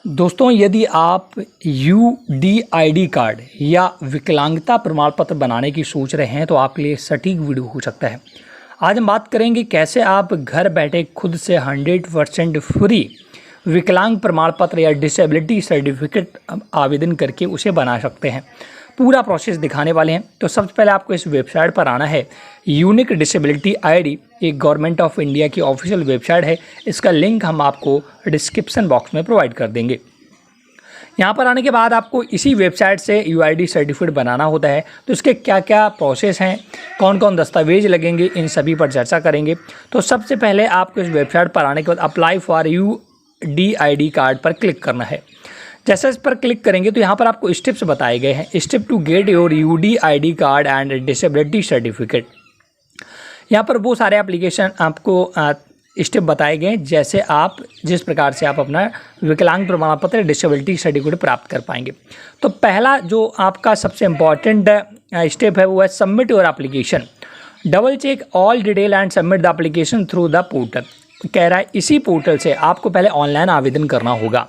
दोस्तों, यदि आप यूडीआईडी कार्ड या विकलांगता प्रमाण पत्र बनाने की सोच रहे हैं तो आपके लिए सटीक वीडियो हो सकता है। आज हम बात करेंगे कैसे आप घर बैठे खुद से 100% फ्री विकलांग प्रमाण पत्र या डिसेबिलिटी सर्टिफिकेट आवेदन करके उसे बना सकते हैं। पूरा प्रोसेस दिखाने वाले हैं। तो सबसे पहले आपको इस वेबसाइट पर आना है। यूनिक डिसेबिलिटी आईडी एक गवर्नमेंट ऑफ इंडिया की ऑफिशियल वेबसाइट है। इसका लिंक हम आपको डिस्क्रिप्शन बॉक्स में प्रोवाइड कर देंगे। यहाँ पर आने के बाद आपको इसी वेबसाइट से यूआईडी सर्टिफिकेट बनाना होता है। तो इसके क्या क्या प्रोसेस हैं, कौन कौन दस्तावेज लगेंगे, इन सभी पर चर्चा करेंगे। तो सबसे पहले आपको इस वेबसाइट पर आने के बाद अप्लाई फॉर यूडीआईडी कार्ड पर क्लिक करना है। जैसे इस पर क्लिक करेंगे तो यहाँ पर आपको स्टेप्स बताए गए हैं। Step to get your UDID card and disability certificate. यहाँ पर वो सारे एप्लीकेशन आपको स्टेप बताए गए हैं, जैसे आप जिस प्रकार से आप अपना विकलांग प्रमाण पत्र डिसेबिलिटी सर्टिफिकेट प्राप्त कर पाएंगे। तो पहला जो आपका सबसे इम्पॉर्टेंट स्टेप है वो है submit your application. Double check all detail and submit the application through the portal. कह रहा है इसी पोर्टल से आपको पहले ऑनलाइन आवेदन करना होगा।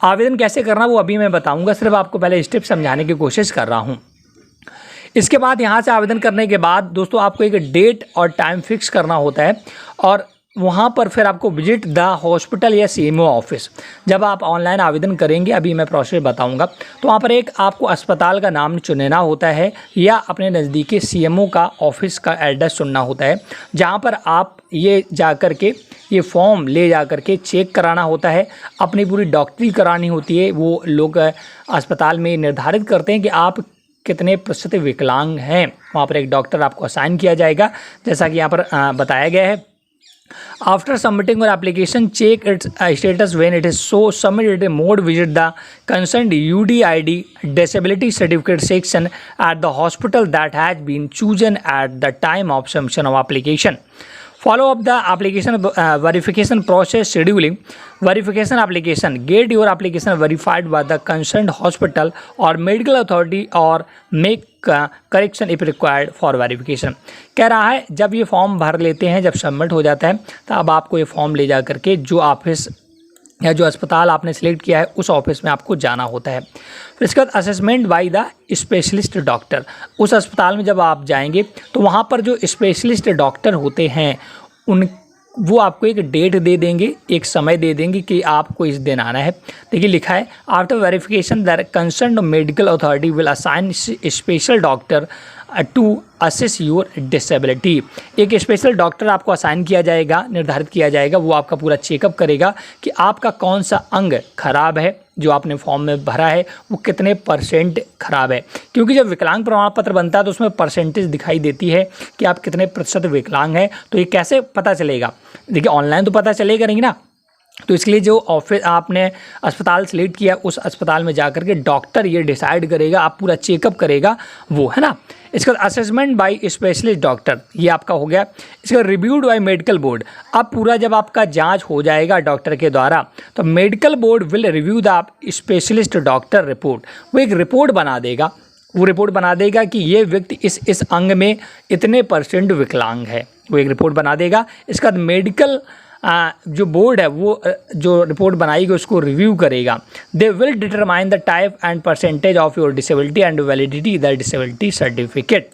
आवेदन कैसे करना वो अभी मैं बताऊंगा, सिर्फ आपको पहले स्टेप समझाने की कोशिश कर रहा हूं। इसके बाद यहाँ से आवेदन करने के बाद दोस्तों आपको एक डेट और टाइम फिक्स करना होता है और वहाँ पर फिर आपको विजिट द हॉस्पिटल या सीएमओ ऑफिस। जब आप ऑनलाइन आवेदन करेंगे, अभी मैं प्रोसेस बताऊंगा, तो वहाँ पर एक आपको अस्पताल का नाम चुनना होता है या अपने नज़दीकी सीएमओ का ऑफिस का एड्रेस चुनना होता है, जहाँ पर आप ये जाकर के ये फॉर्म ले जा कर के चेक कराना होता है। अपनी पूरी डॉक्टरी करानी होती है। वो लोग अस्पताल में निर्धारित करते हैं कि आप कितने प्रतिशत विकलांग हैं। वहाँ पर एक डॉक्टर आपको असाइन किया जाएगा, जैसा कि यहाँ पर बताया गया है। After submitting your application, check its status. When it is so submitted, mode visit the concerned UDID disability certificate section at the hospital that has been chosen at the time of submission of application. Follow up the application verification process scheduling. Verification application. Get your application verified by the concerned hospital or medical authority or make correction if required for verification. कह रहा है जब ये form भर लेते हैं, जब submit हो जाता है, तब आपको ये फॉर्म ले जा करके जो ऑफिस या जो अस्पताल आपने सेलेक्ट किया है उस ऑफिस में आपको जाना होता है। फिर इसके बाद assessment by the specialist doctor. उस अस्पताल में जब आप जाएंगे तो वहाँ पर जो स्पेशलिस्ट डॉक्टर होते हैं वो आपको एक डेट दे देंगे, एक समय दे देंगे कि आपको इस दिन आना है। देखिए लिखा है after verification the concern medical authority will assign special doctor to assess your disability. एक स्पेशल डॉक्टर आपको असाइन किया जाएगा, निर्धारित किया जाएगा। वो आपका पूरा चेकअप करेगा कि आपका कौन सा अंग खराब है, जो आपने फॉर्म में भरा है वो कितने % खराब है। क्योंकि जब विकलांग प्रमाण पत्र बनता है तो उसमें परसेंटेज दिखाई देती है कि आप कितने % विकलांग हैं। तो ये कैसे पता चलेगा? देखिए ऑनलाइन तो पता चलेगा नहीं ना, तो इसलिए जो ऑफिस आपने अस्पताल सेलेक्ट किया उस अस्पताल में जाकर के डॉक्टर ये डिसाइड करेगा, आप पूरा चेकअप करेगा वो, है ना। इसका असेसमेंट बाय स्पेशलिस्ट डॉक्टर ये आपका हो गया। इसका रिव्यूड बाय मेडिकल बोर्ड। अब पूरा जब आपका जांच हो जाएगा डॉक्टर के द्वारा तो medical board will review the specialist doctor report. वो एक रिपोर्ट बना देगा। वो रिपोर्ट बना देगा कि ये व्यक्ति इस अंग में इतने % विकलांग है। वो एक रिपोर्ट बना देगा। इसका मेडिकल जो बोर्ड है वो जो रिपोर्ट बनाएगी उसको रिव्यू करेगा। They will determine the type and % of your disability and validity the disability certificate.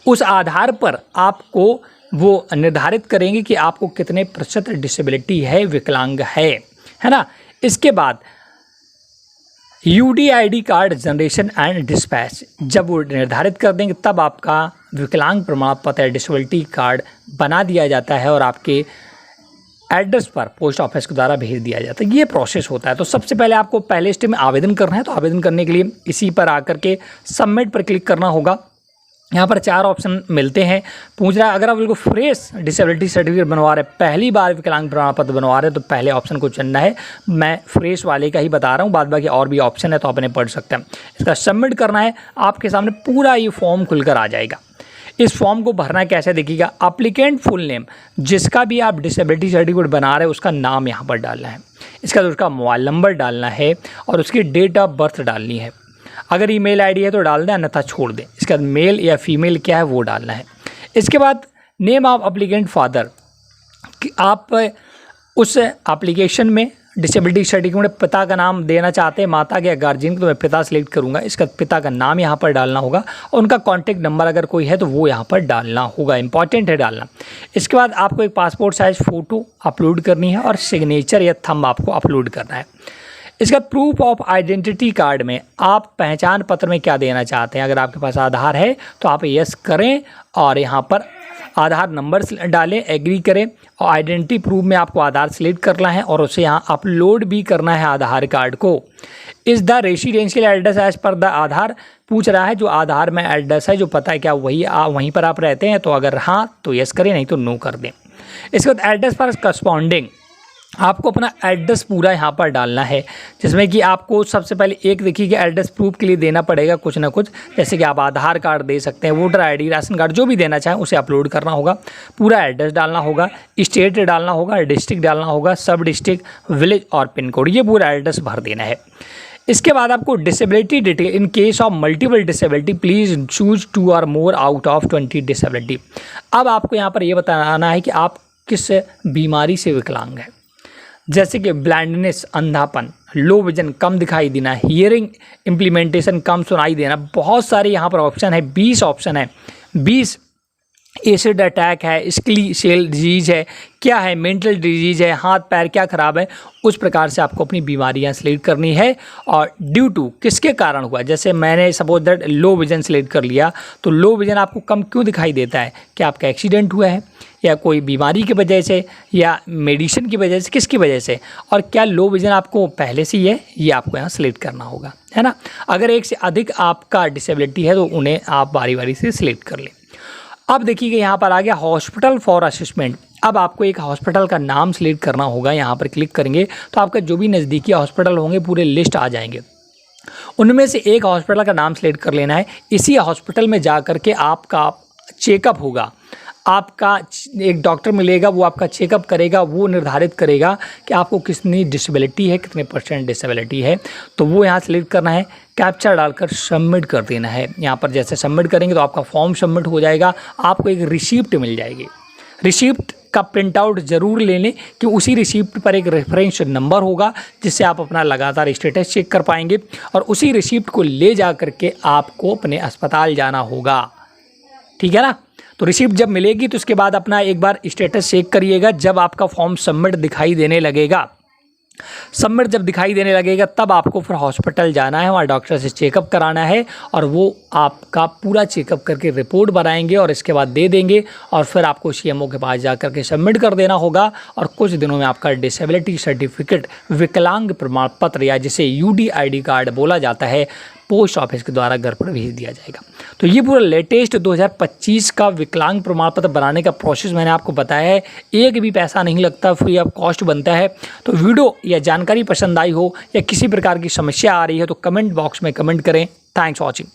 उस आधार पर आपको वो निर्धारित करेंगे कि आपको कितने % डिसेबिलिटी है, विकलांग है ना। इसके बाद UDID card generation and dispatch जब वो निर्धारित कर देंगे तब आपका विकलांग प्रमाण पत्र डिसेबिलिटी कार्ड बना दिया जाता है और आपके एड्रेस पर पोस्ट ऑफिस के द्वारा भेज दिया जाता है। ये प्रोसेस होता है। तो सबसे पहले आपको पहले स्टेप में आवेदन करना है। तो आवेदन करने के लिए इसी पर आकर के सबमिट पर क्लिक करना होगा। यहाँ पर 4 ऑप्शन मिलते हैं। पूछ रहा है अगर आप बिल्कुल फ्रेश डिसेबिलिटी सर्टिफिकेट बनवा रहे हैं, पहली बार विकलांग प्रमाण पत्र बनवा रहे हैं, तो पहले ऑप्शन को चुनना है। मैं फ्रेश वाले का ही बता रहा हूँ, बाद बाकी और भी ऑप्शन है तो आपने पढ़ सकते हैं। इसका सबमिट करना है। आपके सामने पूरा ये फॉर्म खुलकर आ जाएगा। इस फॉर्म को भरना कैसे देखिएगा। एप्लीकेंट फुल नेम, जिसका भी आप डिसेबिलिटी सर्टिफिकेट बना रहे हैं उसका नाम यहाँ पर डालना है। इसका उसका मोबाइल नंबर डालना है और उसकी डेट ऑफ बर्थ डालनी है। अगर ईमेल आईडी है तो डाल दें, अन्यथा छोड़ दें। इसके बाद मेल या फीमेल क्या है वो डालना है। इसके बाद नेम ऑफ एप्लीकेंट फादर, आप उस एप्लीकेशन में डिसेबिलिटी सर्टिफिकेट में पिता का नाम देना चाहते हैं, माता के या गार्जियन, तो मैं पिता सेलेक्ट करूँगा। इसका पिता का नाम यहाँ पर डालना होगा और उनका कॉन्टैक्ट नंबर अगर कोई है तो वो यहाँ पर डालना होगा, इंपॉर्टेंट है डालना। इसके बाद आपको एक पासपोर्ट साइज़ फ़ोटो अपलोड करनी है और सिग्नेचर या थंब आपको अपलोड करना है। इसका प्रूफ ऑफ आइडेंटिटी कार्ड में आप पहचान पत्र में क्या देना चाहते हैं। अगर आपके पास आधार है तो आप यस करें और यहाँ पर आधार नंबर डालें, एग्री करें और आइडेंटिटी प्रूफ में आपको आधार सेलेक्ट करना है और उसे यहाँ अपलोड भी करना है आधार कार्ड को। Is the residential address as per the Aadhaar पूछ रहा है, जो आधार में एड्रेस है जो पता है क्या वहीं पर आप रहते हैं, तो अगर हाँ तो यस करें, नहीं तो नो कर दें। इसके बाद एड्रेस पर करस्पॉन्डिंग आपको अपना एड्रेस पूरा यहाँ पर डालना है, जिसमें कि आपको सबसे पहले एक देखिए कि एड्रेस प्रूफ के लिए देना पड़ेगा कुछ ना कुछ, जैसे कि आप आधार कार्ड दे सकते हैं, वोटर आईडी, राशन कार्ड, जो भी देना चाहें उसे अपलोड करना होगा। पूरा एड्रेस डालना होगा, स्टेट डालना होगा, डिस्ट्रिक्ट डालना होगा, सब डिस्ट्रिक्ट, विलेज और पिन कोड, ये पूरा एड्रेस भर देना है। इसके बाद आपको disability detail, in case of multiple disability please choose 2 और मोर आउट ऑफ 20 डिसेबिलिटी। अब आपको यहाँ पर ये बताना है कि आप किस बीमारी से विकलांग हैं, जैसे कि ब्लाइंडनेस, अंधापन, लो विजन, कम दिखाई देना, हियरिंग इम्प्लीमेंटेशन, कम सुनाई देना। बहुत सारे यहाँ पर ऑप्शन है, 20 ऑप्शन है। 20 एसिड अटैक है, स्किली सेल डिजीज़ है, क्या है, मेंटल डिजीज़ है, हाथ पैर क्या ख़राब है, उस प्रकार से आपको अपनी बीमारियाँ सेलेक्ट करनी है। और ड्यू टू किसके कारण हुआ, जैसे मैंने suppose that low vision select कर लिया, तो लो विजन आपको कम क्यों दिखाई देता है, क्या आपका एक्सीडेंट हुआ है या कोई बीमारी की वजह से या मेडिसिन की वजह से, किसकी वजह से, और क्या लो विजन आपको पहले से ही है, ये आपको यहाँ सेलेक्ट करना होगा, है ना। अगर एक से अधिक आपका डिसेबिलिटी है तो उन्हें आप बारी बारी से सिलेक्ट कर लें। अब देखिए यहाँ पर आ गया हॉस्पिटल फॉर असेसमेंट। अब आपको एक हॉस्पिटल का नाम सेलेक्ट करना होगा, यहाँ पर क्लिक करेंगे तो आपका जो भी नज़दीकी हॉस्पिटल होंगे पूरे लिस्ट आ जाएंगे, उनमें से एक हॉस्पिटल का नाम सेलेक्ट कर लेना है। इसी हॉस्पिटल में जा कर के आपका चेकअप होगा, आपका एक डॉक्टर मिलेगा, वो आपका चेकअप करेगा, वो निर्धारित करेगा कि आपको कितनी डिसेबिलिटी है, कितने % डिसेबिलिटी है, तो वो यहाँ सेलेक्ट करना है, कैप्चा डालकर सबमिट कर देना है। यहाँ पर जैसे सबमिट करेंगे तो आपका फॉर्म सबमिट हो जाएगा, आपको एक रिसिप्ट मिल जाएगी। रिसिप्ट का प्रिंट आउट ज़रूर ले लें कि उसी रिसिप्ट पर एक रेफरेंस नंबर होगा जिससे आप अपना लगातार स्टेटस चेक कर पाएंगे, और उसी रिसिप्ट को ले जा करके आपको अपने अस्पताल जाना होगा, ठीक है ना। तो रिसिप्ट जब मिलेगी तो उसके बाद अपना एक बार स्टेटस चेक करिएगा। जब आपका फॉर्म सबमिट दिखाई देने लगेगा, सबमिट जब दिखाई देने लगेगा तब आपको फिर हॉस्पिटल जाना है, वहाँ डॉक्टर से चेकअप कराना है और वो आपका पूरा चेकअप करके रिपोर्ट बनाएंगे और इसके बाद दे देंगे, और फिर आपको CMO के पास जा करके सबमिट कर देना होगा। और कुछ दिनों में आपका डिसेबिलिटी सर्टिफिकेट, विकलांग प्रमाण पत्र या जिसे UDID कार्ड बोला जाता है, पोस्ट ऑफिस के द्वारा घर पर भेज दिया जाएगा। तो ये पूरा लेटेस्ट 2025 का विकलांग प्रमाण पत्र बनाने का प्रोसेस मैंने आपको बताया है। एक भी पैसा नहीं लगता, फ्री ऑफ कॉस्ट बनता है। तो वीडियो या जानकारी पसंद आई हो या किसी प्रकार की समस्या आ रही है तो कमेंट बॉक्स में कमेंट करें। Thanks for watching.